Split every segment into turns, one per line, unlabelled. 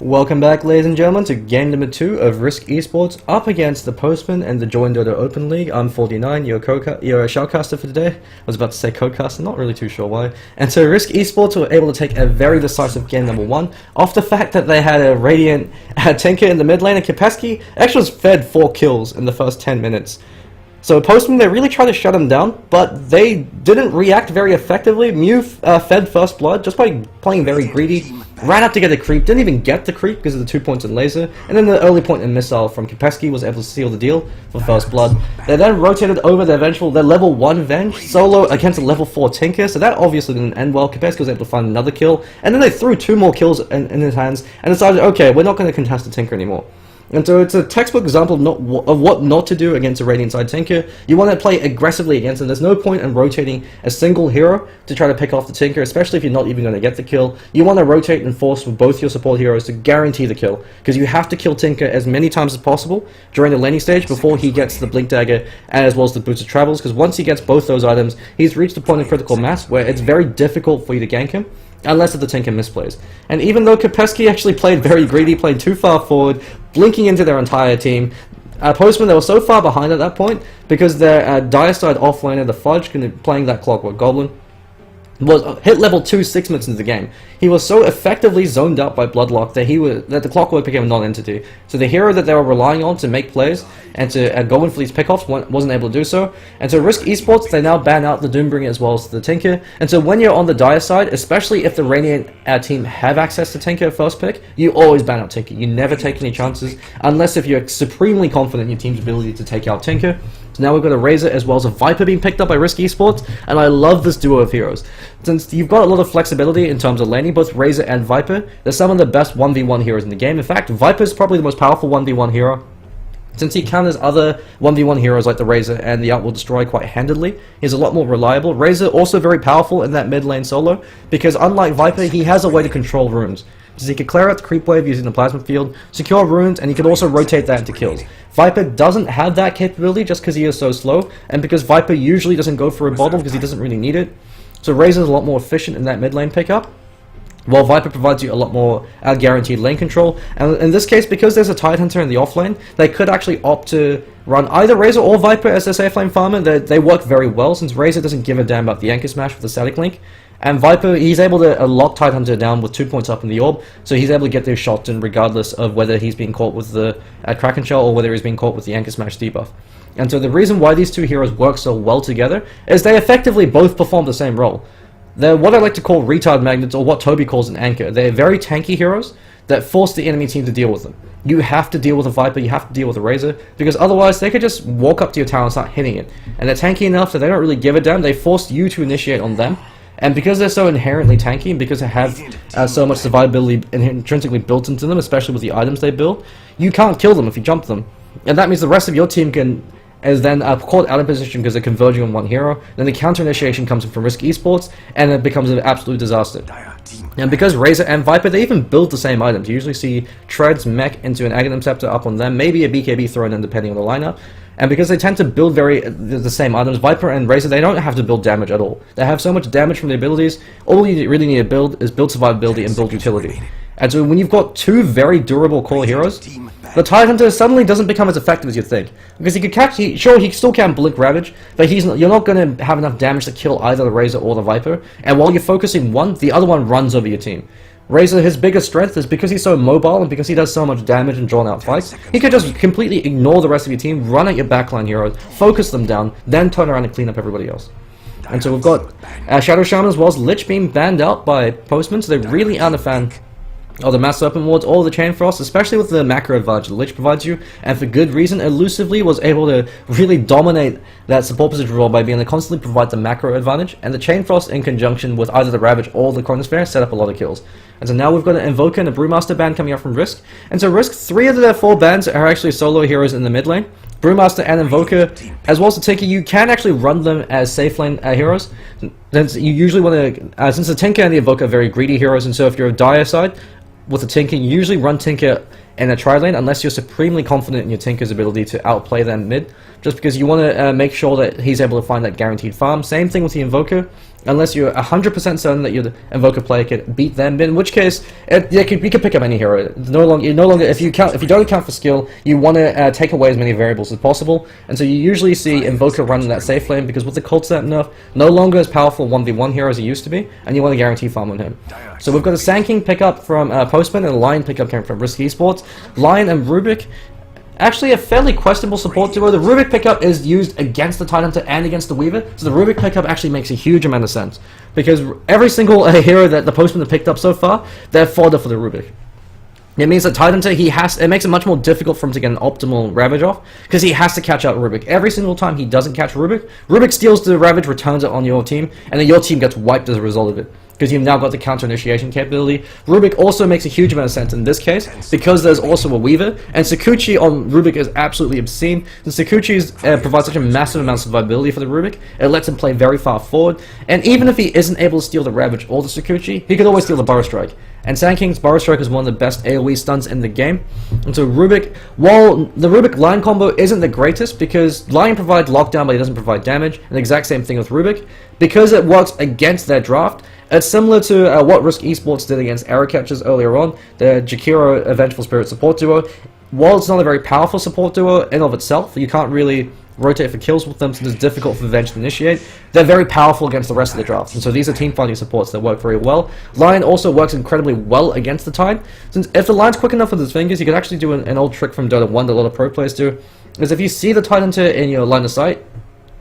Welcome back, ladies and gentlemen, to game number 2 of Risk Esports up against the Postman and the Joindota Open League. I'm 49, your shoutcaster for today. I was about to say codecaster, not really too sure why. And so Risk Esports were able to take a very decisive game number 1 off the fact that they had a Radiant Tinker in the mid lane, and Kaspersky actually was fed 4 kills in the first 10 minutes. So Postman, they really tried to shut him down, but they didn't react very effectively. Mew fed first blood just by playing very greedy, ran up to get a creep, didn't even get the creep because of the 2 points in laser, and then the early point in missile from Kaspersky was able to seal the deal for first blood. They then rotated over their level 1 Venge solo against a level 4 Tinker, so that obviously didn't end well. Kaspersky was able to find another kill, and then they threw 2 more kills in his hands and decided, okay, we're not going to contest the Tinker anymore. And so it's a textbook example of what not to do against a Radiant side Tinker. You want to play aggressively against them. There's no point in rotating a single hero to try to pick off the Tinker, especially if you're not even going to get the kill. You want to rotate and force with both your support heroes to guarantee the kill, because you have to kill Tinker as many times as possible during the laning stage before he gets the Blink Dagger as well as the Boots of Travels, because once he gets both those items, he's reached the point of critical mass where it's very difficult for you to gank him, unless if the Tinker misplays. And even though Kaspersky actually played very greedy, played too far forward, blinking into their entire team, Postman, they were so far behind at that point because their dire side offlaner, the Fudge, playing that Clockwork Goblin, was hit level 2 6 minutes into the game. He was so effectively zoned out by Bloodlock that the Clockwork became a non-entity. So the hero that they were relying on to make plays and to go in for these pickoffs wasn't able to do so. And so Risk Esports, they now ban out the Doombringer as well as the Tinker. And so when you're on the dire side, especially if the Radiant team have access to Tinker first pick, you always ban out Tinker. You never take any chances unless if you're supremely confident in your team's ability to take out Tinker. So now we've got a Razor as well as a Viper being picked up by Risk Esports, and I love this duo of heroes. Since you've got a lot of flexibility in terms of laning, both Razor and Viper, they're some of the best 1v1 heroes in the game. In fact, Viper is probably the most powerful 1v1 hero, since he counters other 1v1 heroes like the Razor and the Out Will Destroy quite handedly. He's a lot more reliable. Razor also very powerful in that mid lane solo, because unlike Viper, he has a way to control runes. So he could clear out the creep wave using the plasma field, secure runes, and he could also rotate that into kills. Viper doesn't have that capability just because he is so slow, and because Viper usually doesn't go for a bottle because he doesn't really need it. So Razor is a lot more efficient in that mid lane pickup, while Viper provides you a lot more guaranteed lane control. And in this case, because there's a Tidehunter in the offlane, they could actually opt to run either Razor or Viper as their safe lane farmer. They work very well, since Razor doesn't give a damn about the Anchor Smash with the static link. And Viper, he's able to lock Tidehunter down with 2 points up in the orb, so he's able to get those shots in regardless of whether he's being caught with the Kraken Shell or whether he's being caught with the Anchor Smash debuff. And so the reason why these two heroes work so well together is they effectively both perform the same role. They're what I like to call retard magnets, or what Toby calls an anchor. They're very tanky heroes that force the enemy team to deal with them. You have to deal with a Viper, you have to deal with a Razor, because otherwise they could just walk up to your tower and start hitting it. And they're tanky enough that they don't really give a damn, they force you to initiate on them. And because they're so inherently tanky, and because they have so much survivability intrinsically built into them, especially with the items they build, you can't kill them if you jump them. And that means the rest of your team is then caught out of position because they're converging on one hero. Then the counter initiation comes in from Risk Esports, and it becomes an absolute disaster. And because Razor and Viper, they even build the same items. You usually see Treads, Mech into an Aghanim Scepter up on them, maybe a BKB thrown in depending on the lineup. And because they tend to build the same items, Viper and Razor, they don't have to build damage at all. They have so much damage from the abilities, all you really need to build is build survivability and build utility. And so when you've got two very durable core heroes, the Tidehunter suddenly doesn't become as effective as you'd think. Because he could he still can Blink Ravage, but you're not going to have enough damage to kill either the Razor or the Viper, and while you're focusing one, the other one runs over your team. Razor, his biggest strength is because he's so mobile and because he does so much damage in drawn-out fights, he could just completely ignore the rest of your team, run at your backline heroes, focus them down, then turn around and clean up everybody else. And so we've got Shadow Shaman as well as Lich being banned out by Postman, so they really aren't a fan of the Mass Serpent Wards or the Chain Frost, especially with the macro advantage the Lich provides you, and for good reason. Elusively was able to really dominate that support position role by being able to constantly provide the macro advantage, and the Chain Frost in conjunction with either the Ravage or the Chronosphere set up a lot of kills. And so now we've got an Invoker and a Brewmaster ban coming out from Risk, and so Risk, 3 of their 4 bans are actually solo heroes in the mid lane. Brewmaster and Invoker, as well as the Tinker, you can actually run them as safe lane heroes. Since you usually want to, since the Tinker and the Invoker are very greedy heroes, and so if you're a dire side with the Tinker, you usually run Tinker in a tri-lane unless you're supremely confident in your Tinker's ability to outplay them mid, just because you want to make sure that he's able to find that guaranteed farm. Same thing with the Invoker. unless you're 100% certain that your Invoker player can beat them, in which case you could pick up any hero. No longer if you don't account for skill, you want to take away as many variables as possible, and so you usually see Invoker running that safe lane, because with the Cult Set nerf, no longer as powerful 1v1 hero as he used to be, and you want to guarantee farm on him. So we've got a Sand King pickup from Postman, and a Lion pickup came from Risk Esports. Lion and Rubick, actually a fairly questionable support duo. The Rubick pickup is used against the Tidehunter and against the Weaver, so the Rubick pickup actually makes a huge amount of sense, because every single hero that the Postman have picked up so far, they're fodder for the Rubick. It means that Tidehunter, it makes it much more difficult for him to get an optimal Ravage off, because he has to catch out Rubick. Every single time he doesn't catch Rubick, Rubick steals the Ravage, returns it on your team, and then your team gets wiped as a result of it, because you've now got the counter initiation capability. Rubick also makes a huge amount of sense in this case, because there's also a Weaver, and Sakuchi on Rubick is absolutely obscene. And Sakuchi provides such a massive amount of survivability for the Rubick, it lets him play very far forward, and even if he isn't able to steal the Ravage or the Sakuchi, he could always steal the Burrow Strike. And Sand King's Burrow Strike is one of the best AoE stuns in the game. And so Rubick, while the Rubick-Lion combo isn't the greatest, because Lion provides lockdown but he doesn't provide damage, and the exact same thing with Rubick, because it works against their draft, it's similar to what Risk Esports did against Arrow Catchers earlier on, the Jakiro Avengeful Spirit support duo. While it's not a very powerful support duo in of itself, you can't really rotate for kills with them, so it's difficult for Venge to initiate. They're very powerful against the rest of the draft, and so these are team fighting supports that work very well. Lion also works incredibly well against the Tide, since if the Lion's quick enough with his fingers, you can actually do an old trick from Dota 1 that a lot of pro players do, is if you see the Tidehunter in your line of sight,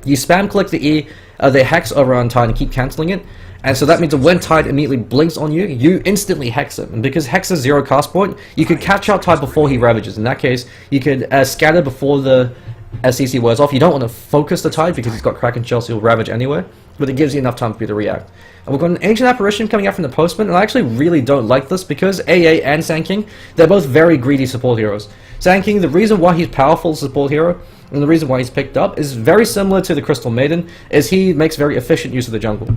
you spam click the Hex over on Tide and keep cancelling it, and so that means that when Tide immediately blinks on you, you instantly Hex him. And because Hex is 0 cast point, you could catch out Tide before he Ravages. In that case, you could scatter before the CC wears off. You don't want to focus the Tide because he's got Kraken Shell, so he'll Ravage anyway, but it gives you enough time for you to react. And we've got an Ancient Apparition coming out from the Postman, and I actually really don't like this, because AA and Sand King, they're both very greedy support heroes. Sand King, the reason why he's powerful support hero, and the reason why he's picked up, is very similar to the Crystal Maiden, is he makes very efficient use of the jungle.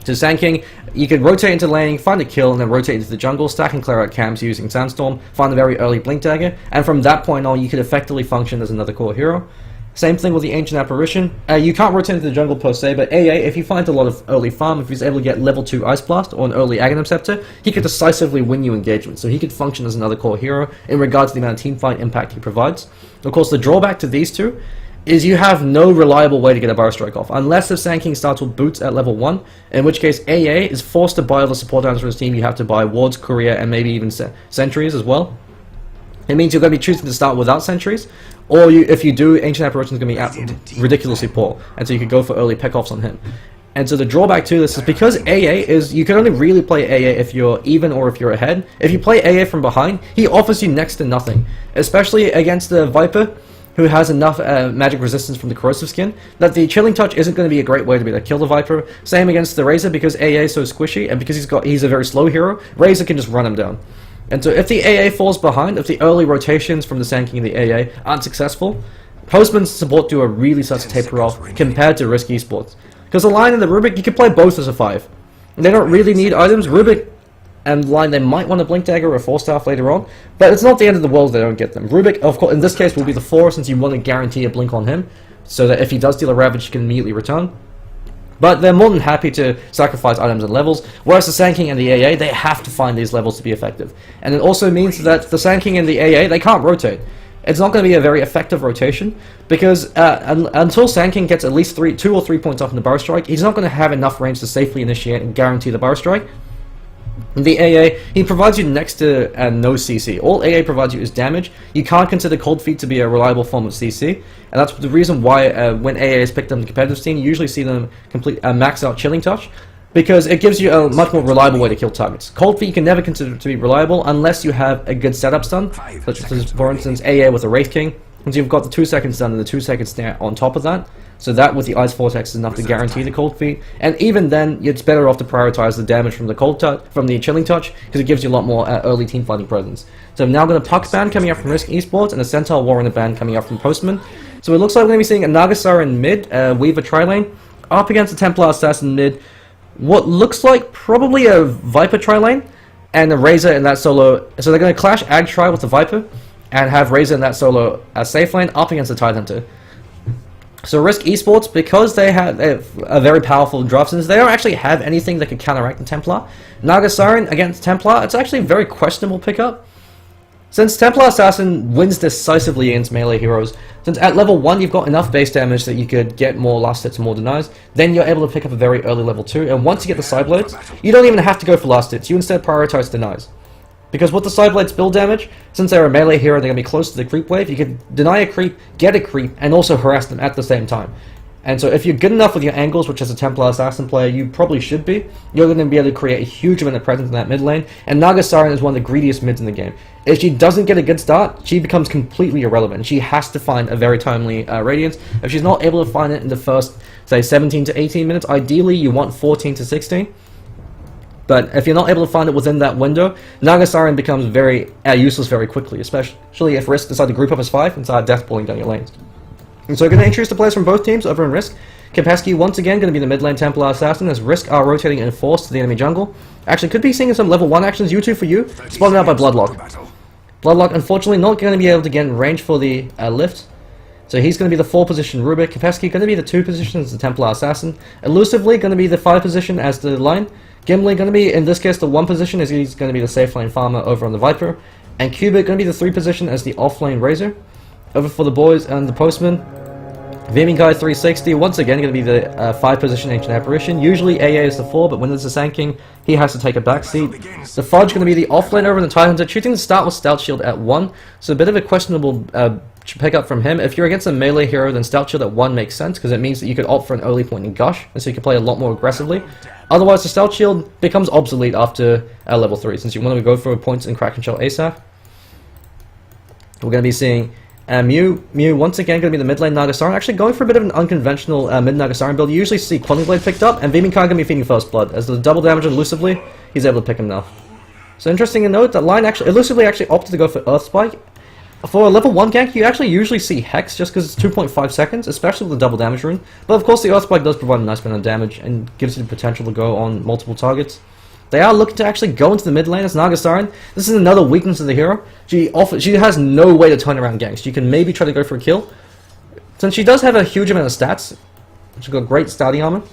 So Sand King, you can rotate into laning, find a kill, and then rotate into the jungle, stack and clear out camps using Sandstorm, find a very early Blink Dagger, and from that point on, you could effectively function as another core hero. Same thing with the Ancient Apparition. You can't rotate into the jungle per se, but AA, if he finds a lot of early farm, if he's able to get level 2 Ice Blast or an early Aghanim Scepter, he could decisively win you engagement, so he could function as another core hero in regards to the amount of teamfight impact he provides. Of course, the drawback to these two is you have no reliable way to get a Burrow Strike off, unless if Sand King starts with boots at level 1, in which case AA is forced to buy all the support items for his team. You have to buy wards, courier, and maybe even sentries as well. It means you're going to be choosing to start without sentries, or if you do, Ancient Apparition is going to be ridiculously poor, and so you could go for early pickoffs on him. And so the drawback to this is because AA is, you can only really play AA if you're even or if you're ahead. If you play AA from behind, he offers you next to nothing, especially against the Viper, who has enough magic resistance from the corrosive skin, that the Chilling Touch isn't going to be a great way to be able to kill the Viper. Same against the Razor, because AA is so squishy, and because he's a very slow hero, Razor can just run him down. And so if the AA falls behind, if the early rotations from the Sand King and the AA aren't successful, Postman's support duo really starts to taper off compared to Risk Esports. Because the Lion and the Rubick, you can play both as a 5. They don't really need items. Rubick and Lion, they might want a Blink Dagger or a 4-staff later on, but it's not the end of the world if they don't get them. Rubick, of course, in this case, will be the 4, since you want to guarantee a Blink on him, so that if he does deal a Ravage, he can immediately return. But they're more than happy to sacrifice items and levels, whereas the Sand King and the AA, they have to find these levels to be effective. And it also means that the Sand King and the AA, they can't rotate. It's not going to be a very effective rotation, because until Sand King gets at least 2 or 3 points off in the Burrow Strike, he's not going to have enough range to safely initiate and guarantee the Burrow Strike. The AA, he provides you next to no CC. All AA provides you is damage. You can't consider Cold Feet to be a reliable form of CC, and that's the reason why when AA is picked up in the competitive scene, you usually see them max out Chilling Touch, because it gives you a much more reliable way to kill targets. Cold Feet you can never consider to be reliable unless you have a good setup stun, such as, for instance, AA with a Wraith King, and you've got the 2-second stun and the 2-second snare on top of that. So that with the Ice Vortex is enough to guarantee the Cold Feet, and even then, it's better off to prioritize the damage from the Chilling Touch, because it gives you a lot more early team fighting presence. So I'm now going to Puck ban coming up from Risk Esports, and a Centaur Warrior ban coming up from Postman. So it looks like we're going to be seeing a Naga Siren mid, Weaver tri-lane, up against a Templar Assassin mid, what looks like probably a Viper tri-lane, and a Razor in that solo. So they're going to clash Ag tri with the Viper, and have Razor in that solo safe lane up against the Tidehunter. So Risk Esports, because they have a very powerful draft, since they don't actually have anything that can counteract the Templar, Naga Siren against Templar, it's actually a very questionable pickup. Since Templar Assassin wins decisively against melee heroes, since at level 1 you've got enough base damage that you could get more last hits and more denies, then you're able to pick up a very early level 2, and once you get the side blades, you don't even have to go for last hits, you instead prioritize denies. Because with the side blades build damage, since they're a melee hero, they're going to be close to the creep wave, you can deny a creep, get a creep, and also harass them at the same time. And so if you're good enough with your angles, which as a Templar Assassin player you probably should be, you're going to be able to create a huge amount of presence in that mid lane, and Naga Siren is one of the greediest mids in the game. If she doesn't get a good start, she becomes completely irrelevant. She has to find a very timely Radiance. If she's not able to find it in the first, say, 17 to 18 minutes, ideally you want 14 to 16. But if you're not able to find it within that window, Naga Siren becomes very useless very quickly, especially if Risk decide to group up as 5 and start death pulling down your lanes. And so we're going to introduce the players from both teams over in Risk. Kapesky once again going to be the mid lane Templar Assassin, as Risk are rotating in force to the enemy jungle. Actually could be seeing some level 1 actions, U2 for you, spotted out by Bloodlock. Bloodlock unfortunately not going to be able to get in range for the lift. So he's going to be the 4 position Rubick. Kapesky going to be the 2 position as the Templar Assassin. Elusively going to be the 5 position as the line. Gimli going to be, in this case, the 1 position as he's going to be the safe lane farmer over on the Viper. And Cubic going to be the 3 position as the off lane Razor. Over for the boys and the Postman. Viminkai 360, once again going to be the 5 position Ancient Apparition. Usually AA is the 4, but when there's a Sand King, he has to take a back seat. The Fudge going to be the off lane over in the Tidehunter, choosing to start with Stout Shield at 1. So a bit of a questionable pickup from him. If you're against a melee hero, then Stout Shield at 1 makes sense, because it means that you could opt for an early point in Gush, and so you can play a lot more aggressively. Otherwise, the Stout Shield becomes obsolete after level 3, since you want to go for points in Kraken Shell ASAP. We're going to be seeing Mew once again going to be the mid lane Naga Siren, actually going for a bit of an unconventional mid Naga Siren build. You usually see Quelling Blade picked up, and Viminkai going to be feeding First Blood. As the double damage elusively, he's able to pick him now. So interesting to note that line elusively opted to go for Earth Spike. For a level 1 gank, you actually usually see Hex just because it's 2.5 seconds, especially with the double damage rune. But of course the Earth Spike does provide a nice amount of damage and gives you the potential to go on multiple targets. They are looking to actually go into the mid lane as Naga Siren. This is another weakness of the hero. She has no way to turn around ganks. You can maybe try to go for a kill. Since she does have a huge amount of stats, she's got great starting armor.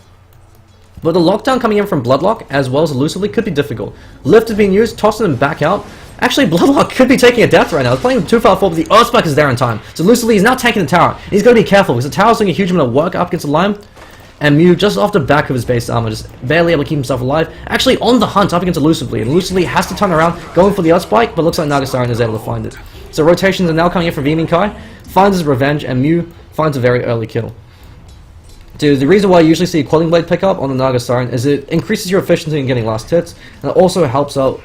But the lockdown coming in from Bloodlock, as well as elusively, could be difficult. Lift is being used, tossing them back out. Actually, Bloodlock could be taking a death right now. He's playing too far forward, but the Earth Spike is there in time. So elusively, he's now taking the tower. And he's got to be careful, because the tower's doing a huge amount of work up against the Lion. And Mew, just off the back of his base armor, just barely able to keep himself alive. Actually on the hunt up against elusively. And elusively has to turn around, going for the Earth Spike, but looks like Naga Siren is able to find it. So rotations are now coming in from Viminkai. Finds his revenge, and Mew finds a very early kill. Dude, the reason why you usually see Quelling Blade pick up on the Naga Siren is it increases your efficiency in getting last hits, and it also helps out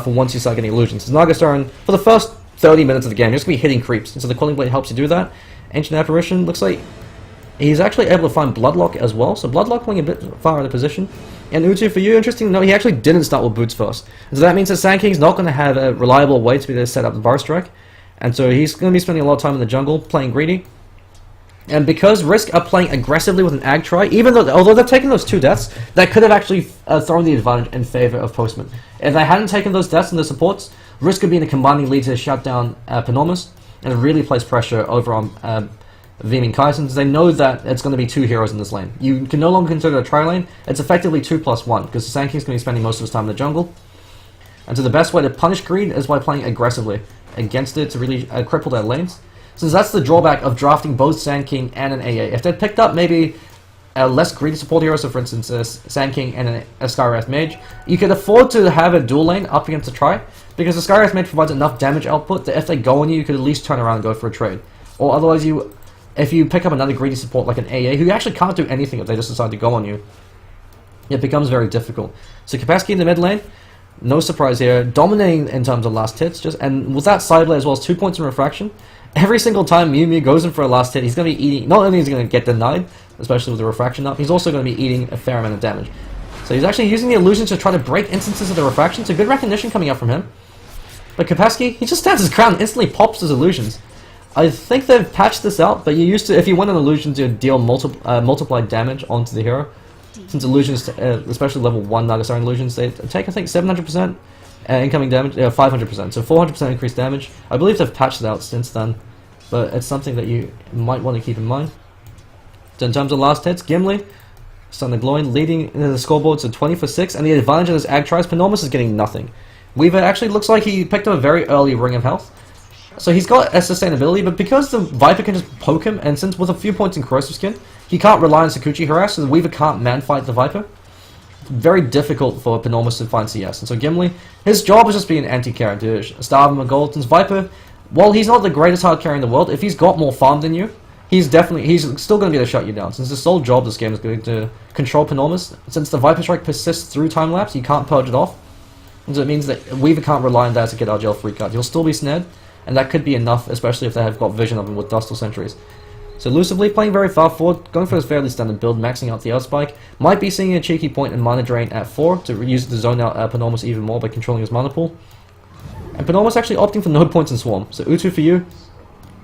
for once you start getting illusions. Because Naga Siren, for the first 30 minutes of the game, you're just going to be hitting creeps, and so the Quelling Blade helps you do that. Ancient Apparition looks like he's actually able to find Bloodlock as well, so Bloodlock playing a bit far out of position. And Utu, for you, interesting to know, he actually didn't start with boots first. And so that means that Sand King's not going to have a reliable way to be able to set up the bar strike. And so he's going to be spending a lot of time in the jungle, playing greedy. And because Risk are playing aggressively with an Ag Try, although they've taken those 2 deaths, that could have actually thrown the advantage in favor of Postman. If they hadn't taken those deaths in the supports, Risk could be in a commanding lead to shut down Panormus, and it really place pressure over on Viminkai, since they know that it's going to be 2 heroes in this lane. You can no longer consider it a tri-lane, it's effectively 2+1, because the Sand King's going to be spending most of his time in the jungle. And so the best way to punish greed is by playing aggressively against it to really cripple their lanes. Since that's the drawback of drafting both Sand King and an AA. If they'd picked up maybe a less greedy support hero, so for instance a Sand King and a Skywrath Mage, you could afford to have a dual lane up against a Tri, because the Skywrath Mage provides enough damage output that if they go on you, you could at least turn around and go for a trade. Or otherwise, if you pick up another greedy support like an AA, who actually can't do anything if they just decide to go on you, it becomes very difficult. So Kapesky in the mid lane, no surprise here, dominating in terms of last hits, and with that side blade as well as 2 points in refraction. Every single time Mew goes in for a last hit, he's going to be eating, not only is he going to get denied, especially with the refraction up, he's also going to be eating a fair amount of damage. So he's actually using the illusions to try to break instances of the refraction, so good recognition coming up from him. But Kapesky, he just stands his ground and instantly pops his illusions. I think they've patched this out, but you used to, if you went on illusions, you'd deal multiplied damage onto the hero. Since illusions, especially level 1 Naga Siren illusions, they take, I think, 700% incoming damage, 500%, so 400% increased damage. I believe they've patched it out since then, but it's something that you might want to keep in mind. So in terms of last hits, Gimli, Stunner Glowing, leading into the scoreboard to 20 for 6, and the advantage of this Ag tries, Panormus is getting nothing. Weaver actually looks like he picked up a very early Ring of Health. So he's got a sustainability, but because the Viper can just poke him, and since with a few points in Corrosive Skin, he can't rely on Sakuchi Harass, so the Weaver can't man-fight the Viper. It's very difficult for Panormus to find CS, and so Gimli, his job is just being an anti-carry, to starve him a gold. Since Viper, while he's not the greatest hard carry in the world, if he's got more farm than you, he's still going to be able to shut you down. Since the sole job this game is going to control Panormus, since the Viper Strike persists through time lapse, you can't purge it off. And so it means that Weaver can't rely on that to get our jail free card. He'll still be snared, and that could be enough, especially if they have got vision of him with Dust or Sentries. So Elusively playing very far forward, going for his fairly standard build, maxing out the Earth Spike. Might be seeing a cheeky point in Mana Drain at 4 to use the zone out Panormus even more by controlling his mana pool. And Panormus actually opting for no points in Swarm. So Utu for you.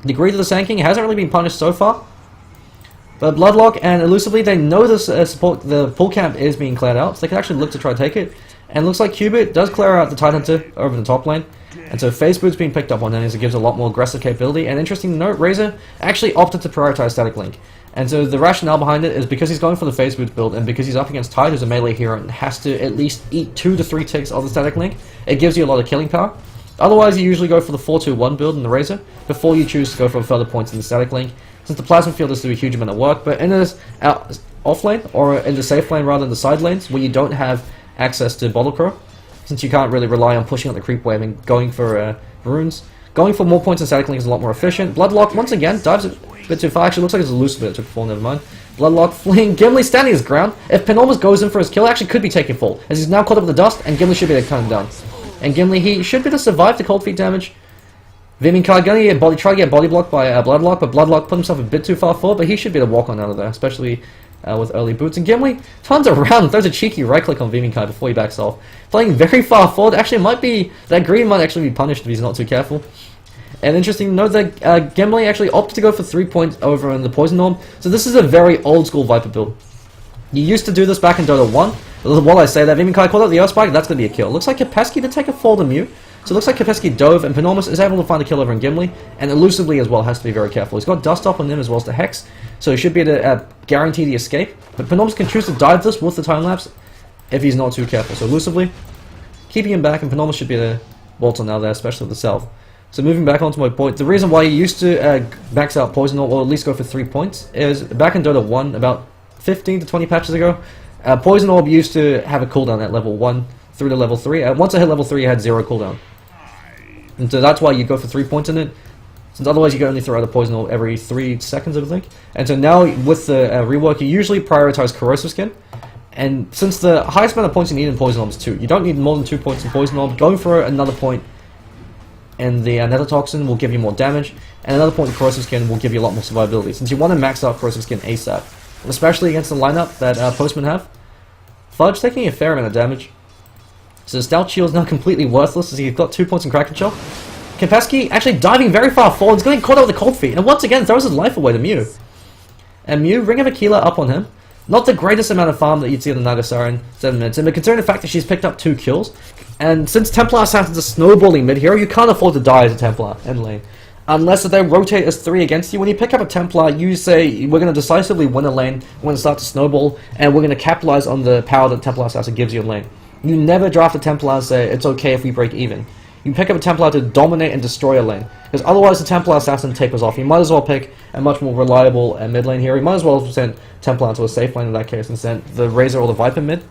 Degree to the Sand King hasn't really been punished so far. But Bloodlock and Elusively, they know this the pull camp is being cleared out, so they can actually look to try to take it. And looks like Cubit does clear out the Tidehunter over the top lane. And so Phase Boot's being picked up on him as it gives a lot more aggressive capability. And interesting to note, Razor actually opted to prioritize Static Link. And so the rationale behind it is because he's going for the Phase Boot build, and because he's up against Tide, who's a melee hero, and has to at least eat 2 to 3 ticks of the Static Link, it gives you a lot of killing power. Otherwise, you usually go for the 4-2-1 build in the Razor before you choose to go for further points in the Static Link, since the Plasma Field does do a huge amount of work. But in this off lane, or in the safe lane rather than the side lanes, where you don't have access to Bottle Crow, since you can't really rely on pushing out the creep wave and going for runes, going for more points in Static Link is a lot more efficient. Bloodlock, once again, dives a bit too far. Actually, looks like it's a loose bit. It took full, never mind. Bloodlock fleeing. Gimli standing his ground. If Panormus goes in for his kill, actually could be taking full, as he's now caught up with the dust, and Gimli should be able to cut him down. And Gimli, he should be able to survive the cold feet damage. Viminkai gonna try to get body blocked by Bloodlock, but Bloodlock put himself a bit too far forward, but he should be able to walk on out of there, especially with early boots. And Gimli turns around, throws a cheeky right click on Viminkai before he backs off. Playing very far forward, actually might be, that green might actually be punished if he's not too careful. And interesting to note that Gimli actually opted to go for 3 points over in the Poison Orb, so this is a very old school Viper build. You used to do this back in Dota 1. While I say that, Viminkai called out the Earth Spike, that's going to be a kill. Looks like Kapesky to take a fall to Mew. So it looks like Kapesky dove, and Panormus is able to find a kill over in Gimli, and Elusively as well has to be very careful. He's got Dust up on him as well as the Hex, so he should be able to guarantee the escape. But Panormus can choose to dive this with the time lapse if he's not too careful. So Elusively keeping him back, and Panormus should be able to bolt on now there, especially with the Self. So moving back onto my point, the reason why he used to max out Poison Orb, or at least go for 3 points, is back in Dota 1, about 15 to 20 patches ago, Poison Orb used to have a cooldown at level 1 through to level 3. Once I hit level 3, it had 0 cooldown. And so that's why you go for 3 points in it, since otherwise you can only throw out a Poison Orb every 3 seconds, I think. And so now, with the rework, you usually prioritize Corrosive Skin. And since the highest amount of points you need in Poison Orb is 2, you don't need more than 2 points in Poison Orb. Going for another point in the Nether Toxin will give you more damage, and another point in Corrosive Skin will give you a lot more survivability, since you want to max out Corrosive Skin ASAP. Especially against the lineup that Postmen have. Fudge taking a fair amount of damage. So Stout Shield's now completely worthless as he's got 2 points in Kraken Shell. Kapesky actually diving very far forward, he's getting caught out with the cold feet, and once again throws his life away to Mew. And Mew, Ring of Aquila up on him. Not the greatest amount of farm that you'd see on the Naga Siren 7 minutes, and considering the fact that she's picked up 2 kills, and since Templar Assassin's a snowballing mid-hero, you can't afford to die as a Templar end lane. Unless they rotate as 3 against you. When you pick up a Templar, you say, we're going to decisively win a lane, we're going to start to snowball, and we're going to capitalize on the power that Templar Assassin gives you in lane. You never draft a Templar and say, it's okay if we break even. You pick up a Templar to dominate and destroy a lane, because otherwise the Templar Assassin tapers off. You might as well pick a much more reliable mid lane hero. You might as well send Templar into a safe lane in that case and send the Razor or the Viper mid.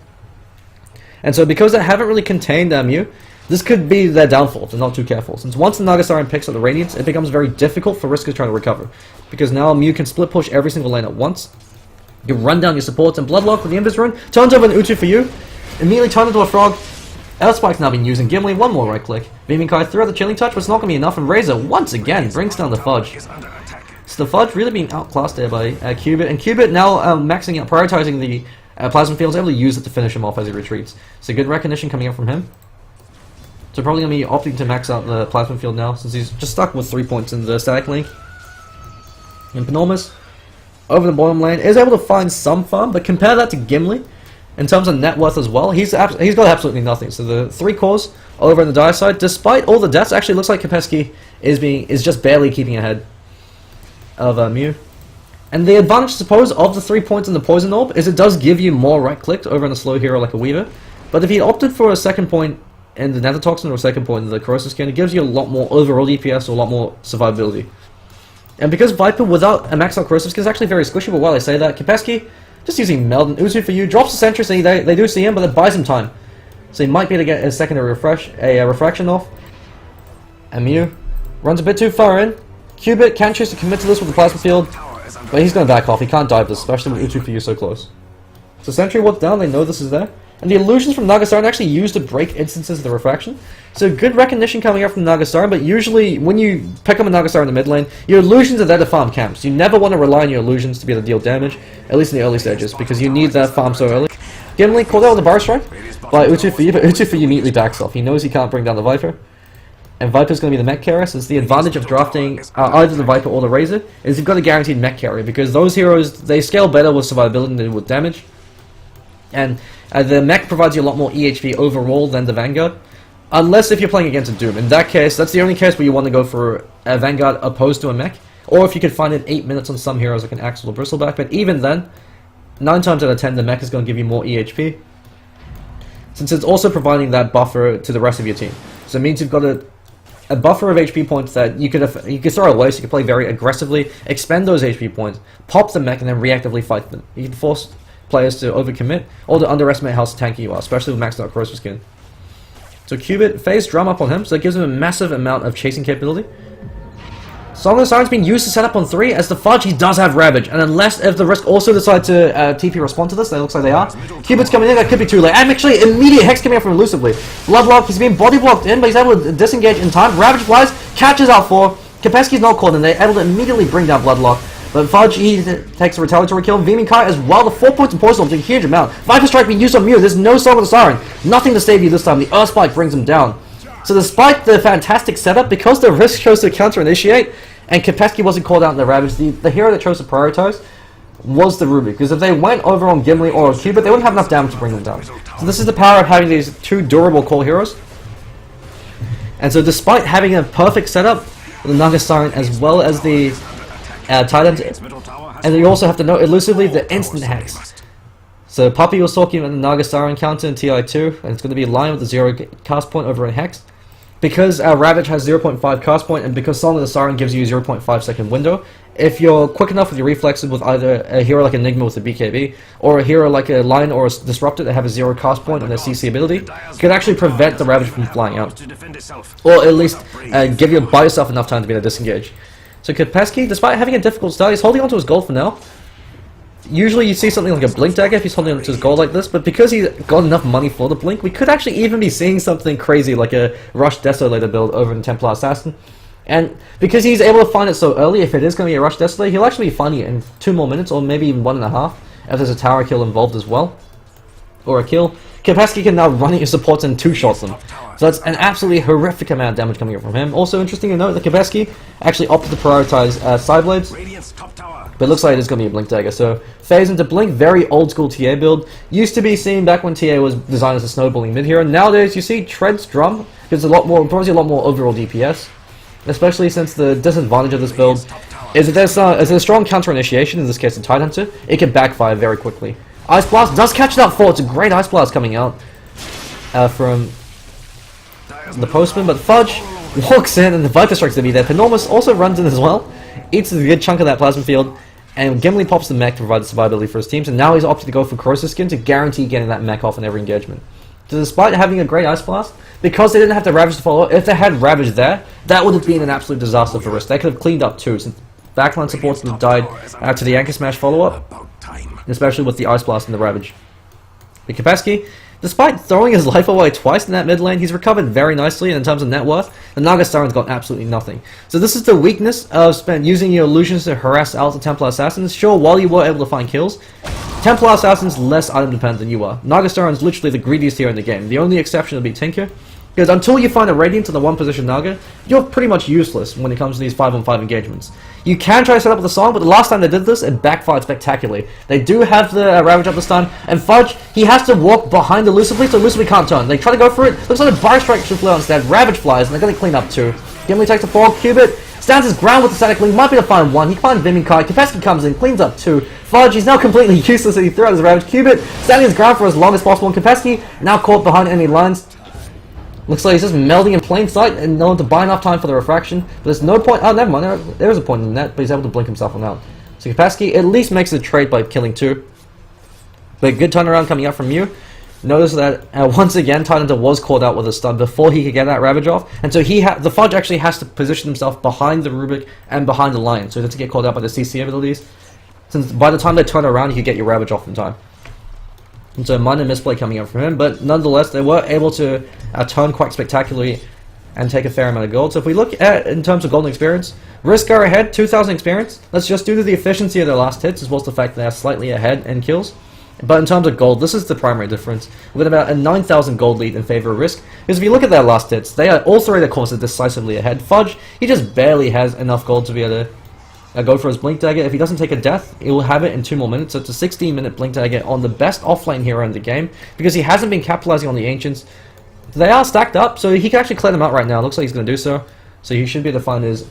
And so because they haven't really contained Mew, this could be their downfall if they're not too careful. Since once the Naga Siren picks up the Radiance, it becomes very difficult for Riskers trying to recover. Because now Mew can split push every single lane at once. You run down your supports, and Bloodlock with the Invis Rune turns over an Uchu for you. Immediately turns into a frog. Earth Spike's now been using Gimli, one more right click. Viminkai threw out the Chilling Touch, but it's not going to be enough, and Razor once again brings down the Fudge. So the Fudge really being outclassed there by Cubit, and Cubit now maxing out, prioritizing the Plasma Field, is able to use it to finish him off as he retreats. So good recognition coming up from him. So probably going to be opting to max out the Plasma Field now, since he's just stuck with 3 points in the Static Link. And Panormus, over the bottom lane, is able to find some farm, but compare that to Gimli, in terms of net worth as well, he's got absolutely nothing. So the 3 cores over on the dire side, despite all the deaths, actually looks like Kapesky is just barely keeping ahead of Mew. And the advantage, I suppose, of the 3 points in the Poison Orb is it does give you more right-clicked over on a slow hero like a Weaver. But if you opted for a second point in the Nether Toxin or a second point in the Corrosive Skin, it gives you a lot more overall DPS or a lot more survivability. And because Viper without a maxed out Corrosive Skin is actually very squishy, but while I say that, Kapesky, just using Meld and Uzu for you, drops the Sentry, so they do see him, but it buys him time. So he might be able to get a secondary refraction off. And Mew runs a bit too far in. Cubit can choose to commit to this with the Plasma Field, but he's going to back off. He can't dive this, especially with Uzu for you so close. So Sentry walks down, they know this is there. And the illusions from Naga are actually used to break instances of the refraction. So good recognition coming up from Naga, but usually when you pick up a Naga in the mid lane, your illusions are there to farm camps. You never want to rely on your illusions to be able to deal damage, at least in the early stages, because you need that farm so early. Gimli called out with a bar strike by Uzu for you, but Uzu for you immediately backs off. He knows he can't bring down the Viper. And Viper's going to be the mech carrier, since the advantage of drafting either the Viper or the Razor is you've got a guaranteed mech carrier, because those heroes, they scale better with survivability than they do with damage. And the mech provides you a lot more EHP overall than the Vanguard, unless if you're playing against a Doom. In that case, that's the only case where you want to go for a Vanguard opposed to a mech, or if you could find it 8 minutes on some heroes like an Axel or Bristleback, but even then, 9 times out of 10 the mech is going to give you more EHP, since it's also providing that buffer to the rest of your team. So it means you've got a buffer of HP points that you could throw away, so you can play very aggressively, expend those HP points, pop the mech, and then reactively fight them. You can force players to overcommit, or to underestimate how tanky you are, especially with maxed out Corrosive Skin. So Cubit phase drum up on him, so that gives him a massive amount of chasing capability. Song of the Siren's being used to set up on 3, as the Fudge, he does have Ravage, and unless if the Risk also decide to TP respond to this, that looks like they are. Cubit's coming in, that could be too late, and actually immediate Hex coming out from Elusively. Bloodlock, he's being body blocked in, but he's able to disengage in time. Ravage flies, catches out 4, Kapesky's not caught, and they're able to immediately bring down Bloodlock. But Fudge, he takes a retaliatory kill. Veeming Kai as well, the 4 points of Poison Orb, a huge amount. Viper Strike being used on Mew, there's no Song of the Siren. Nothing to save you this time, the Earth Spike brings him down. So despite the fantastic setup, because the Risk chose to counter-initiate, and Kapesky wasn't called out in the Ravage, the hero that chose to prioritize was the Rubick, because if they went over on Gimli or Cubit, they wouldn't have enough damage to bring them down. So this is the power of having these 2 durable core heroes. And so despite having a perfect setup, the Naga Siren as well as the Titan, and you also have to note elusively the instant Hex. So Puppy was talking about the Naga Siren counter in TI2, and it's going to be in line with the 0 cast point over in Hex. Because Ravage has 0.5 cast point, and because Song of the Siren gives you a 0.5 second window, if you're quick enough with your reflexes with either a hero like Enigma with a BKB, or a hero like a Lion or a Disruptor that have a 0 cast point and a CC ability, you can actually prevent the Ravage from flying out. Or at least buy yourself enough time to be able to disengage. So Kapesky, despite having a difficult start, he's holding onto his gold for now. Usually you see something like a Blink Dagger if he's holding onto his gold like this, but because he's got enough money for the Blink, we could actually even be seeing something crazy like a Rush Desolator build over in Templar Assassin. And because he's able to find it so early, if it is going to be a Rush Desolator, he'll actually be finding it in 2 more minutes, or maybe even 1.5, if there's a tower kill involved as well. Or a kill. Kapesky can now run at your supports and 2-shots them. So that's an absolutely horrific amount of damage coming up from him. Also interesting to note that Kapesky actually opted to prioritize Sideblades, but it looks like it's going to be a Blink Dagger. So phase into Blink, very old school TA build. Used to be seen back when TA was designed as a snowballing mid hero. Nowadays you see Tread's Drum, gives a lot more, probably a lot more overall DPS. Especially since the disadvantage of this build is that there's a strong counter initiation, in this case the Tidehunter. It can backfire very quickly. Ice Blast does catch that 4, it's a great Ice Blast coming out from the Postman, but Fudge walks in and the Viper Strike's gonna be there. Enormous also runs in as well, eats a good chunk of that Plasma Field, and Gimli pops the mech to provide the survivability for his teams, and now he's opted to go for Corrosive Skin to guarantee getting that mech off in every engagement. So despite having a great Ice Blast, because they didn't have the Ravage to follow, if they had Ravage there, that would have been an absolute disaster for Risk. They could have cleaned up too, since backline supports would have died after the Anchor Smash follow-up, especially with the Ice Blast and the Ravage. But Kapesky, despite throwing his life away twice in that mid lane, he's recovered very nicely, and in terms of net worth, the Naga Siren's got absolutely nothing. So this is the weakness of using your illusions to harass out the Templar Assassins. Sure, while you were able to find kills, Templar Assassin's less item dependent than you are. Naga Siren's literally the greediest hero in the game. The only exception would be Tinker, because until you find a Radiant to the 1-position Naga, you're pretty much useless when it comes to these 5-on-5 engagements. You can try to set up with a Song, but the last time they did this, it backfired spectacularly. They do have the Ravage up this time, and Fudge, he has to walk behind elusively, so elusively can't turn. They try to go for it, looks like a Bar Strike should fly instead, Ravage flies, and they're going to clean up too. Gimli takes the fall, Cubit, Stands his ground with the static link, might be able to find one. He can find Vim Kai. Kapesky comes in, cleans up 2. Fudge, he's now completely useless as he threw out his Ravage. Cubit, standing his ground for as long as possible, and Kapesky now caught behind enemy lines. Looks like he's just melding in plain sight and no one to buy enough time for the refraction. But there's no point. Oh, never mind. There is a point in the net, but he's able to blink himself on out. So Kapesky at least makes the trade by killing 2. But good turnaround coming out from Mew. Notice that once again, Tidehunter was caught out with a stun before he could get that Ravage off. And so the Fudge actually has to position himself behind the Rubick and behind the Lion. So he doesn't get caught out by the CC abilities. Since by the time they turn around, you can get your Ravage off in time. And so minor misplay coming out from him, but nonetheless, they were able to turn quite spectacularly and take a fair amount of gold. So if we look at in terms of golden experience, Risk are ahead, 2,000 experience. That's just due to the efficiency of their last hits, as well as the fact that they are slightly ahead in kills. But in terms of gold, this is the primary difference. With about a 9,000 gold lead in favor of Risk. Because if you look at their last hits, they are all 3 of their courses decisively ahead. Fudge, he just barely has enough gold to be able to go for his Blink Dagger. If he doesn't take a death, he will have it in 2 more minutes. So it's a 16-minute Blink Dagger on the best offlane hero in the game, because he hasn't been capitalizing on the Ancients. They are stacked up, so he can actually clear them out right now. Looks like he's going to do so. So he should be able to find his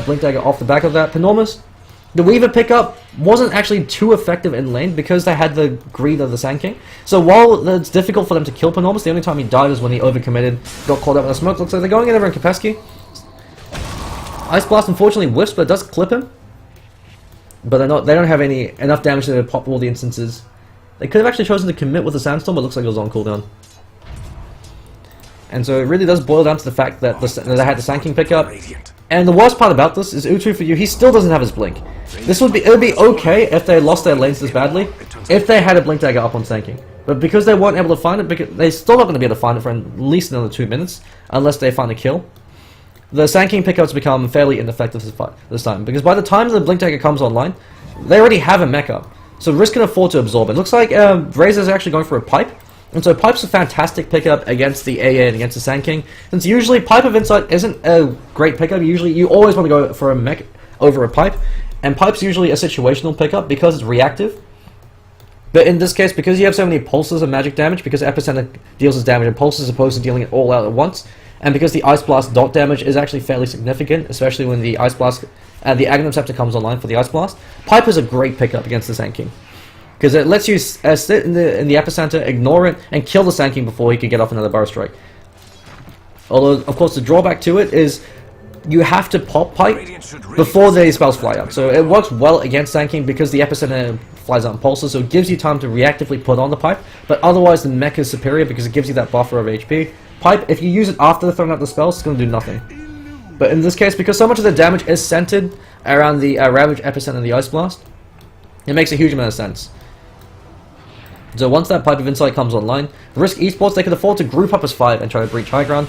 Blink Dagger off the back of that. Panormus, the Weaver pickup wasn't actually too effective in lane because they had the greed of the Sand King. So while it's difficult for them to kill Panormus, the only time he died was when he overcommitted, got caught up in the smoke. Looks like they're going in over in Kapesky. Ice Blast unfortunately whiffs, but it does clip him. But they don't have enough damage to pop all the instances. They could have actually chosen to commit with the Sandstorm, but it looks like it was on cooldown. And so it really does boil down to the fact that they had the Sand King pickup. And the worst part about this is Utu for you, he still doesn't have his blink. It would be okay if they lost their lanes this badly, if they had a Blink Dagger up on Sand King. But because they weren't able to find it, because they're still not going to be able to find it for at least another 2 minutes, unless they find a kill. The Sand King pickups become fairly ineffective this time, because by the time the Blink Dagger comes online, they already have a mech up. So Risk can afford to absorb it. Looks like Razor's actually going for a Pipe, and so Pipe's a fantastic pickup against the AA and against the Sand King, since usually Pipe of Insight isn't a great pickup. You always want to go for a mech over a Pipe, and Pipe's usually a situational pickup because it's reactive. But in this case, because you have so many pulses of magic damage, because Epicenter deals its damage in pulses as opposed to dealing it all out at once, and because the Ice Blast dot damage is actually fairly significant, especially when the Ice Blast, the Aghanim Scepter comes online for the Ice Blast, Pipe is a great pickup against the Sand King. Because it lets you sit in the Epicenter, ignore it, and kill the Sand King before he can get off another Burrow Strike. Although, of course, the drawback to it is you have to pop Pipe before the spells fly up. So it works well against Sand King because the Epicenter flies out in pulses, so it gives you time to reactively put on the Pipe, but otherwise the mech is superior because it gives you that buffer of HP. Pipe, if you use it after throwing out the spells, it's going to do nothing. But in this case, because so much of the damage is centered around the Ravage, Epicenter, and the Ice Blast, it makes a huge amount of sense. So once that Pipe of Insight comes online, Risk Esports, they can afford to group up as 5 and try to breach high ground.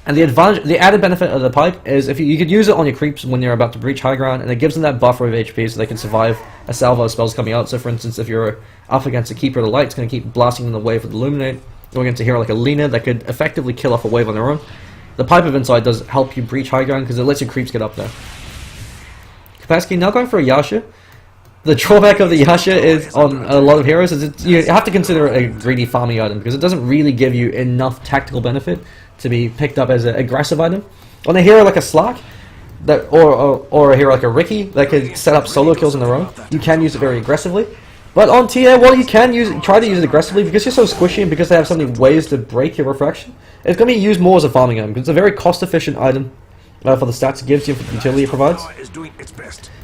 And the added benefit of the Pipe is if you could use it on your creeps when you're about to breach high ground, and it gives them that buffer of HP so they can survive a salvo of spells coming out. So for instance, if you're up against a Keeper of the Light, it's going to keep blasting them the wave with Illuminate. Or against a hero like a Lina that could effectively kill off a wave on their own. The Pipe of Insight does help you breach high ground because it lets your creeps get up there. Kapesky now going for a Yasha. The drawback of the Yasha is on a lot of heroes is you have to consider it a greedy farming item because it doesn't really give you enough tactical benefit to be picked up as an aggressive item. On a hero like a Slack, or a hero like a Ricky that could set up solo kills in their own, you can use it very aggressively. But on TA, well, you can try to use it aggressively because you're so squishy and because they have so many ways to break your refraction. It's going to be used more as a farming item because it's a very cost-efficient item for the stats it gives you, for the utility it provides.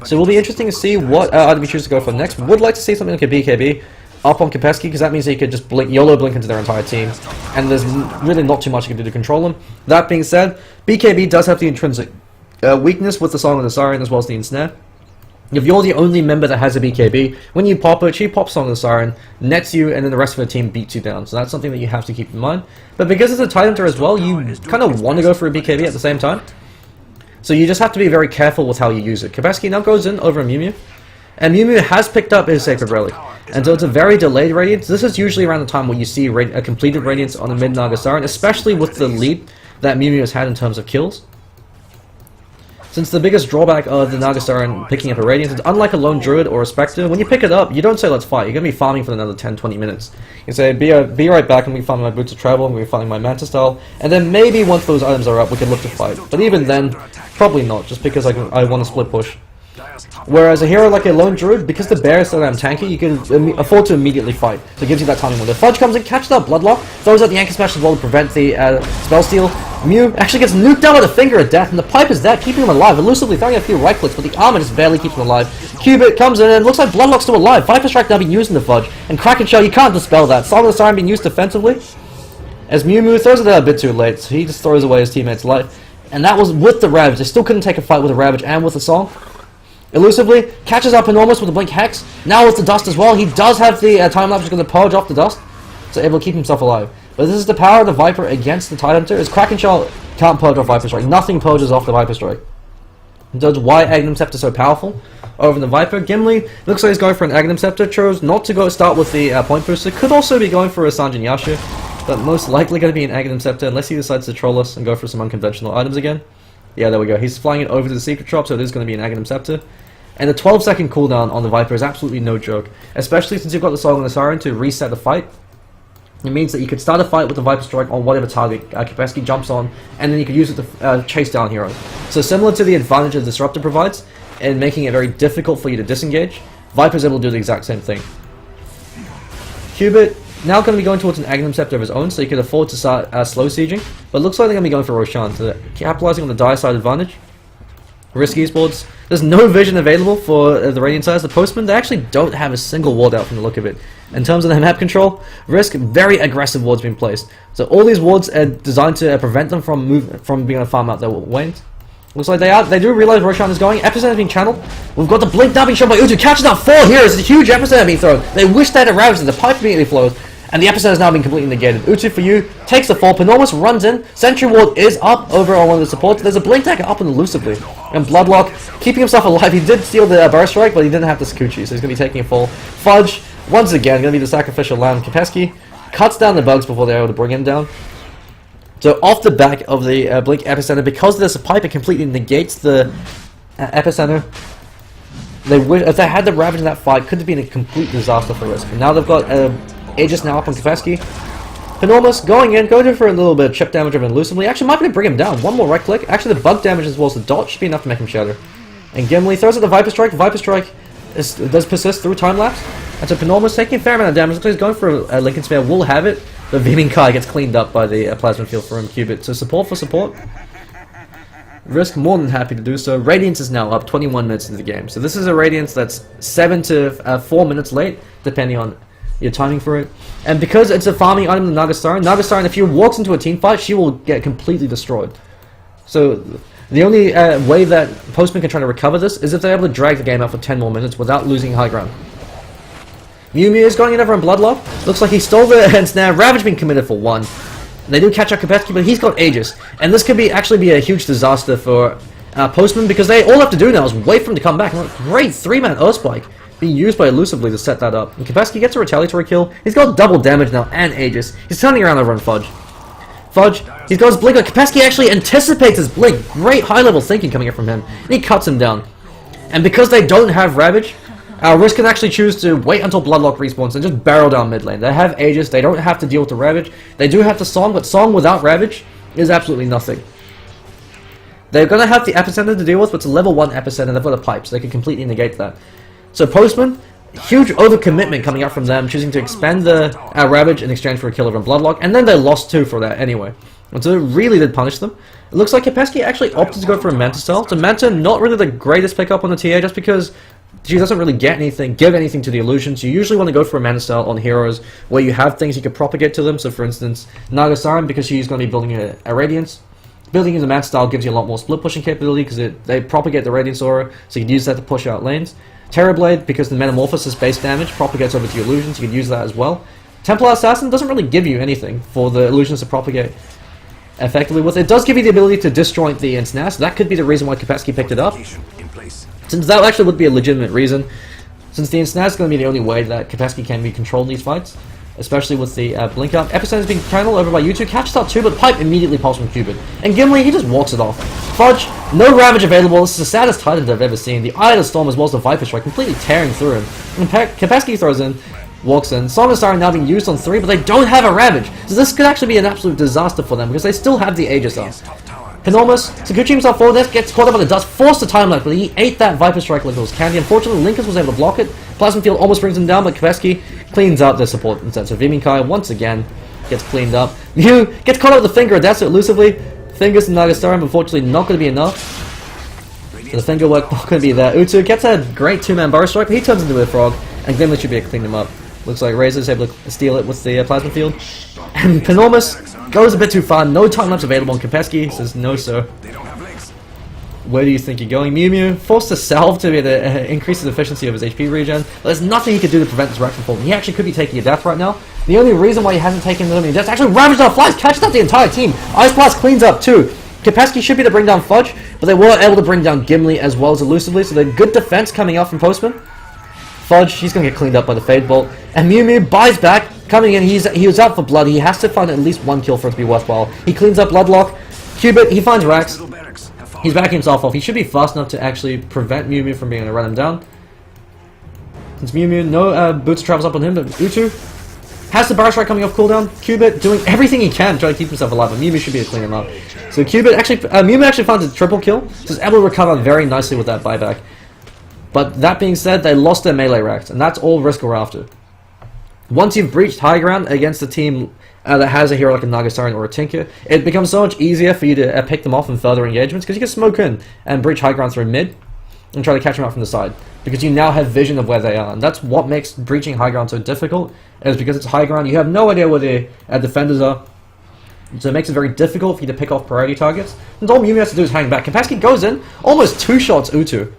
So it will be interesting to see what item you choose to go for next. Would like to see something like a BKB up on Kapesky because that means that you could just YOLO blink into their entire team, and there's really not too much you can do to control them. That being said, BKB does have the intrinsic weakness with the Song of the Siren as well as the Ensnare. If you're the only member that has a BKB, when you pop it, she pops Song of the Siren, nets you, and then the rest of the team beats you down. So that's something that you have to keep in mind. But because it's a Tidehunter as well, you kind of want to go for a BKB at the same time. So you just have to be very careful with how you use it. Kapesky now goes in over Mew Mew. And Mew Mew has picked up his Sacred Relic. And so it's a very delayed Radiance. This is usually around the time where you see a completed Radiance on a mid-Naga Siren, especially with the lead that Mew Mew has had in terms of kills. Since the biggest drawback of the Naga Siren picking up a Radiance is unlike a Lone Druid or a Spectre, when you pick it up, you don't say let's fight. You're going to be farming for another 10-20 minutes. You say, be right back, and we farming my Boots of Travel, and we farming my Manta Style, and then maybe once those items are up, we can look to fight. But even then, Probably not, just because I want to split push. Whereas a hero like a lone druid, because the bear is so damn tanky, you can afford to immediately fight. So it gives you that timing window. Fudge comes in, catches that Bloodlock, throws out the Anchor Smash as well to prevent the spell steal. Mew actually gets nuked down with a Finger of Death, and the Pipe is there, keeping him alive, elusively throwing a few right clicks, but the armor just barely keeps him alive. Cubit comes in, and looks like Bloodlock's still alive. Viper Strike now being used in the Fudge, and Kraken Shell, you can't dispel that. Song of the Siren being used defensively, as Mew throws it out a bit too late, so he just throws away his teammate's life. And that was with the Ravage. They still couldn't take a fight with the Ravage and with the Song. Elusively, catches up Enormous with the Blink Hex. Now with the Dust as well. He does have the time lapse, going to purge off the Dust, so able to keep himself alive. But this is the power of the Viper against the Tidehunter, as Kraken Shell can't purge off Viper Strike. Nothing purges off the Viper Strike. And that's why Aghanim Scepter is so powerful over the Viper. Gimli looks like he's going for an Aghanim Scepter. Chose not to go start with the point booster. Could also be going for a Sanjin Yasha, but most likely going to be an Aghanim Scepter unless he decides to troll us and go for some unconventional items again. Yeah, there we go. He's flying it over to the Secret Drop, so it is going to be an Aghanim Scepter. And the 12-second cooldown on the Viper is absolutely no joke, especially since you've got the Song and the Siren to reset the fight. It means that you could start a fight with the Viper Strike on whatever target Kaspersky jumps on, and then you could use it to chase down heroes. So similar to the advantage that Disruptor provides, in making it very difficult for you to disengage, Viper's able to do the exact same thing. Cubit now going to be going towards an Aghanim Scepter of his own, so he could afford to start slow sieging, but looks like they're going to be going for Roshan, so capitalizing on the dire side advantage. Risk Esports, there's no vision available for the Radiant sides. The Postman, they actually don't have a single ward out from the look of it. In terms of the map control, Risk, very aggressive wards being placed. So all these wards are designed to prevent them from being able to farm out their wanes. Looks like they do realize Roshan is going. Epicenter is being channeled. We've got the Blink now being shown by Utu, catches out 4 heroes. It's a huge Epicenter being thrown. They wish they had a Ravage, the pipe immediately flows. And the Epicenter is now being completely negated. Utu for you, takes the fall, Penormous runs in, Sentry Ward is up over on one of the supports, there's a Blink Dagger up and elusively. And Bloodlock, keeping himself alive, he did steal the Burst Strike, but he didn't have the Sakuchi, so he's going to be taking a fall. Fudge, once again, going to be the sacrificial lamb. Kapesky cuts down the bugs before they're able to bring him down. So off the back of the Blink Epicenter, because there's a pipe, it completely negates the Epicenter. If they had the Ravage in that fight, could have been a complete disaster for Risk. But now they've got Aegis now up on Kapesky. Penormous going for a little bit of chip damage of him elusively. Actually, might be able to bring him down. One more right click. Actually, the bug damage as well as the dot should be enough to make him shatter. And Gimli throws out the Viper Strike. Viper Strike does persist through time lapse. And so Penormous taking a fair amount of damage. Looks like he's going for a Lincoln Sphere. Will have it. But Beaming Kai gets cleaned up by the Plasma Field for him. Cubit. So support for support. Risk more than happy to do so. Radiance is now up 21 minutes into the game. So this is a Radiance that's 7 to 4 minutes late, depending on your timing for it. And because it's a farming item in Naga Siren, if she walks into a team fight, she will get completely destroyed. So the only way that Postman can try to recover this is if they're able to drag the game out for 10 more minutes without losing high ground. Mew is going in over on Bloodlock. Looks like he stole the ensnare. Ravage being committed for 1. They do catch up Kapetsky, but he's got Aegis. And this could actually be a huge disaster for Postman, because all they have to do now is wait for him to come back. Great 3-man Earthspike being used by elusively to set that up. And Kapesky gets a retaliatory kill. He's got double damage now and Aegis. He's turning around over on Fudge. Fudge, he's got his Blink on. Kapesky actually anticipates his Blink. Great high-level thinking coming in from him. And he cuts him down. And because they don't have Ravage, Risk can actually choose to wait until Bloodlock respawns and just barrel down mid lane. They have Aegis. They don't have to deal with the Ravage. They do have the Song, but Song without Ravage is absolutely nothing. They're going to have the Epicenter to deal with, but it's a level 1 Epicenter. They've got a pipe, so they can completely negate that. So Postman, huge overcommitment coming out from them, choosing to expend the Ravage in exchange for a kill over Bloodlock, and then they lost 2 for that anyway. And so it really did punish them. It looks like Kapesky actually opted to go for a Manta style. So Manta, not really the greatest pickup on the TA, just because she doesn't really give anything to the illusions. You usually want to go for a Manta style on heroes where you have things you can propagate to them. So for instance, Naga Siren, because she's going to be building a Radiance. Building in the Manta style gives you a lot more split pushing capability because they propagate the Radiance aura, so you can use that to push out lanes. Terrorblade, because the Metamorphosis base damage propagates over to your illusions, you can use that as well. Templar Assassin doesn't really give you anything for the illusions to propagate effectively with. It does give you the ability to disjoint the ensnare, so that could be the reason why Kapesky picked it up. Since that actually would be a legitimate reason, since the ensnare is going to be the only way that Kapesky can be controlled in these fights, especially with the blink up. Epicenter is being channeled over by U2, catches out 2, but Pipe immediately pulls from Cubit. And Gimli, he just walks it off. Fudge, no Ravage available. This is the saddest Titan I've ever seen. The Eye of the Storm as well as the Viper Strike completely tearing through him. And Kapesky throws in, walks in. Song of Siren now being used on 3, but they don't have a Ravage. So this could actually be an absolute disaster for them because they still have the Aegis up. Enormous. Sakuchi himself forward there, gets caught up in the dust, forced the time left, but he ate that Viper Strike like it was candy. Unfortunately, Lincoln was able to block it. Plasma Field almost brings him down, but Kopecky cleans out the support instead. So Viminkai once again gets cleaned up. Mew gets caught up with the finger of death so elusively. Fingers to Nagastar, but unfortunately not going to be enough. So the finger work not going to be there. Utu gets a great two-man Burrow Strike, but he turns into a frog, and Gimli should be able to clean him up. Looks like Razor's able to steal it with the Plasma Field. And Enormous goes a bit too far, no time lapse available, and Kopecky says no sir. Where do you think you're going? Mew Mew forced to salve to be able to increase the efficiency of his HP regen. But there's nothing he could do to prevent this wreck from falling. He actually could be taking a death right now. The only reason why he hasn't taken the many deaths actually Ravaged out Flies, catches up the entire team. Ice Blast cleans up too. Kopecky should be able to bring down Fudge, but they were able to bring down Gimli as well as elusively, so they're good defense coming out from Postman. Fudge, he's going to get cleaned up by the Fade Bolt. And Mew Mew buys back, coming in, he was out for blood, he has to find at least one kill for it to be worthwhile. He cleans up Bloodlock, Cubit, he finds Rax, he's backing himself off, he should be fast enough to actually prevent Mew Mew from being able to run him down. Since Mew Mew, no boots travels up on him, but Utu has the Burrow Strike coming off cooldown, Cubit doing everything he can to try to keep himself alive, but Mew Mew should be able to clean him up. So Cubit actually, Mew Mew actually finds a triple kill, so he's able to recover very nicely with that buyback. But that being said, they lost their melee racks, and that's all Risk we're after. Once you've breached high ground against a team that has a hero like a Naga Siren or a Tinker, it becomes so much easier for you to pick them off in further engagements, because you can smoke in and breach high ground through mid, and try to catch them out from the side, because you now have vision of where they are, and that's what makes breaching high ground so difficult, is because it's high ground, you have no idea where the defenders are, so it makes it very difficult for you to pick off priority targets, and all Mew Mew has to do is hang back. Kopecky goes in, almost two shots Utu.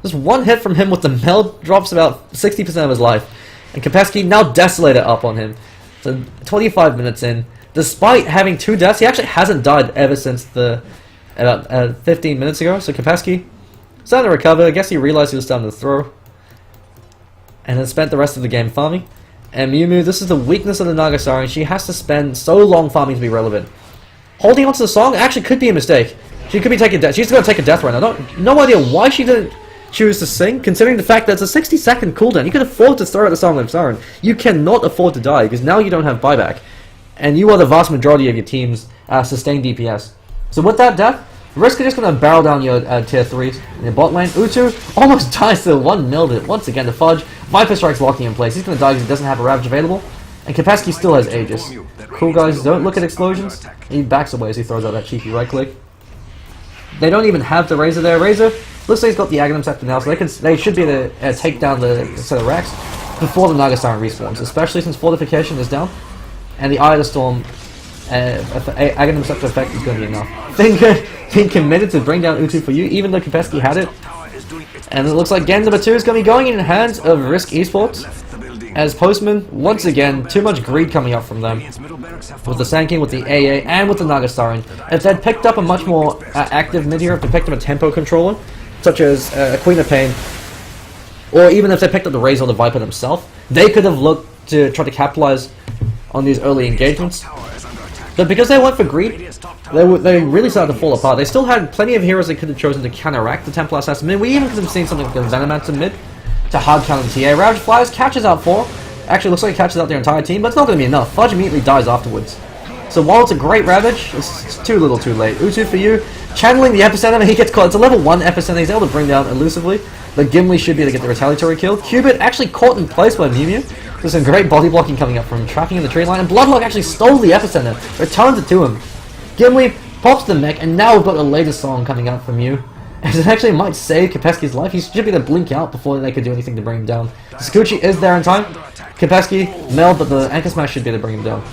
Just one hit from him with the meld drops about 60% of his life. And Kopecky now Desolator up on him. So 25 minutes in. Despite having two deaths, he actually hasn't died ever since about 15 minutes ago. So Kopecky starting to recover. I guess he realized he was starting to throw. And then spent the rest of the game farming. And Mew Mew, this is the weakness of the Naga Siren. She has to spend so long farming to be relevant. Holding onto the song actually could be a mistake. She could be taking death. She's going to take a death right now. No idea why she didn't choose to sing, considering the fact that it's a 60-second cooldown. You can afford to throw out the Song of Siren. You cannot afford to die, because now you don't have buyback. And you are the vast majority of your team's sustained DPS. So with that death, Risk is just going to barrel down your tier 3s in the bot lane. Utu almost dies to 1 milled it once again to Fudge. Viper Strike's locking in place. He's going to die because he doesn't have a Ravage available. And Kopecky still has Aegis. Cool guys, don't look at explosions. He backs away as he throws out that cheeky right click. They don't even have the Razor there. Razor looks like he's got the Aghanim Scepter now, so they should be able to take down the set of racks before the Naga Siren respawns, especially since Fortification is down, and the Eye of the Storm Aghanim Scepter effect is going to be enough. Being committed to bring down Utu for you, even though Kopecky had it, and it looks like game number 2 is going to be going in the hands of Risk Esports, as Postman, once again, too much greed coming up from them. With the Sand King, with the AA, and with the Naga Siren. If they'd picked up a much more active mid-hero, if they picked up a tempo controller, such as a Queen of Pain, or even if they picked up the Razor or the Viper themselves, they could have looked to try to capitalize on these early engagements. But because they went for greed, they really started to fall apart. They still had plenty of heroes they could have chosen to counteract the Templar Assassin mid. We even could have seen something like a Venomancer mid to hard counter the TA. Ravage Flies, catches out 4. Actually looks like he catches out their entire team, but it's not going to be enough. Fudge immediately dies afterwards. So while it's a great Ravage, it's too little too late. Utu for you, channeling the Epicenter, he gets caught. It's a level 1 Epicenter, he's able to bring down elusively. But Gimli should be able to get the retaliatory kill. Cubit actually caught in place by Mew Mew. There's some great body blocking coming up from him, trapping in the tree line, and Bloodlock actually stole the Epicenter, returns it to him. Gimli pops the mech, and now we've got the latest song coming out from you. As it actually might save Kopecky's life. He should be able to blink out before they could do anything to bring him down. Sakuchi is there in time. Kopecky, Mel, but the Anchor Smash should be able to bring him down.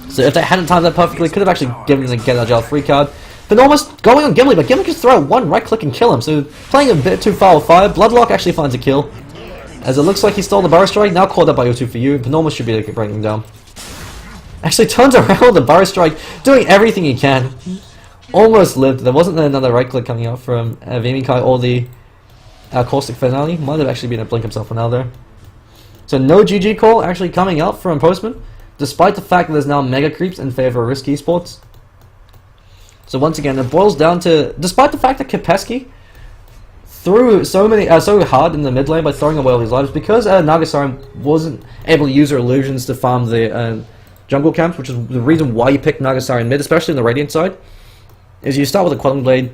So if they hadn't timed that perfectly, could have actually given the Get Out of Jail free card. But almost going on Gimli, but Gimli can throw out one right click and kill him. So playing a bit too far with fire. Bloodlock actually finds a kill. As it looks like he stole the Burrow Strike, now caught up by O2 for you. Panorma should be able to bring him down. Actually turns around with the Burrow Strike, doing everything he can. Almost lived. There wasn't another right click coming out from Viminkai or the Caustic Finale. Might have actually been a blink himself for now there. So no GG call actually coming out from Postman, despite the fact that there's now mega creeps in favor of Risk Esports. So once again, it boils down to, despite the fact that Kopecky threw so hard in the mid lane by throwing away all his lives, because Naga Siren wasn't able to use her illusions to farm the jungle camps, which is the reason why you picked Naga Siren mid, especially on the Radiant side. is you start with a Quelling Blade,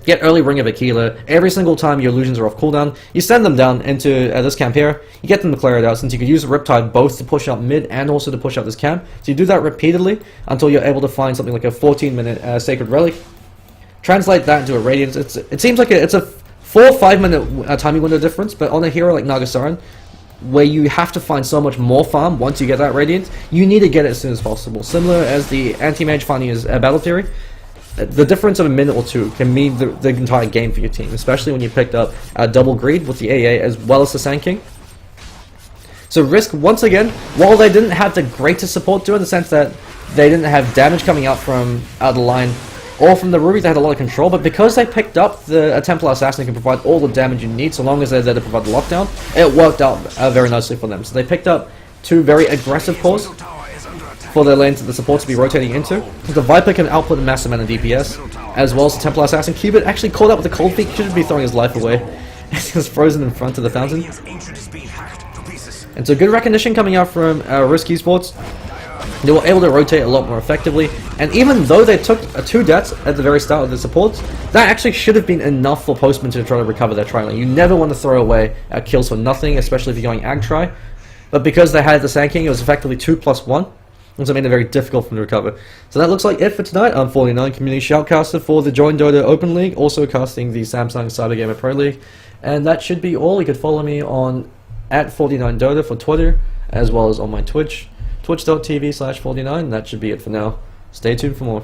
get early Ring of Aquila. Every single time your illusions are off cooldown, you send them down into this camp here. You get them to clear it out, since you could use the Riptide both to push out mid and also to push out this camp. So you do that repeatedly until you're able to find something like a 14-minute Sacred Relic. Translate that into a Radiance. It seems like it's a 4 or 5 minute timing window difference, but on a hero like Naga Siren, where you have to find so much more farm once you get that Radiance, you need to get it as soon as possible. Similar as the Anti-Mage finding his Battle Theory. The difference of a minute or two can mean the entire game for your team, especially when you picked up Double Greed with the AA as well as the Sand King. So Risk, once again, while they didn't have the greatest support to it, in the sense that they didn't have damage coming out from out of the line or from the Rubick, they had a lot of control, but because they picked up the Templar Assassin can provide all the damage you need so long as they're there to provide the lockdown, it worked out very nicely for them. So they picked up 2 very aggressive cores for their lanes that the support to be rotating into. The Viper can output a massive amount of DPS, as well as the Templar Assassin. Cupid actually called out with the Cold Feet, should be throwing his life away. He was frozen in front of the fountain. And so good recognition coming out from Risk Esports. They were able to rotate a lot more effectively, and even though they took 2 deaths at the very start of the supports, that actually should have been enough for Postman to try to recover their tri lane. You never want to throw away kills for nothing, especially if you're going ag try. But because they had the Sand King, it was effectively 2+1. And so it made it very difficult for them to recover. So that looks like it for tonight. I'm 49, community shoutcaster for the Joindota Open League, also casting the Samsung Cybergamer Pro League. And that should be all. You could follow me on @49Dota for Twitter, as well as on my Twitch, twitch.tv/49. That should be it for now. Stay tuned for more.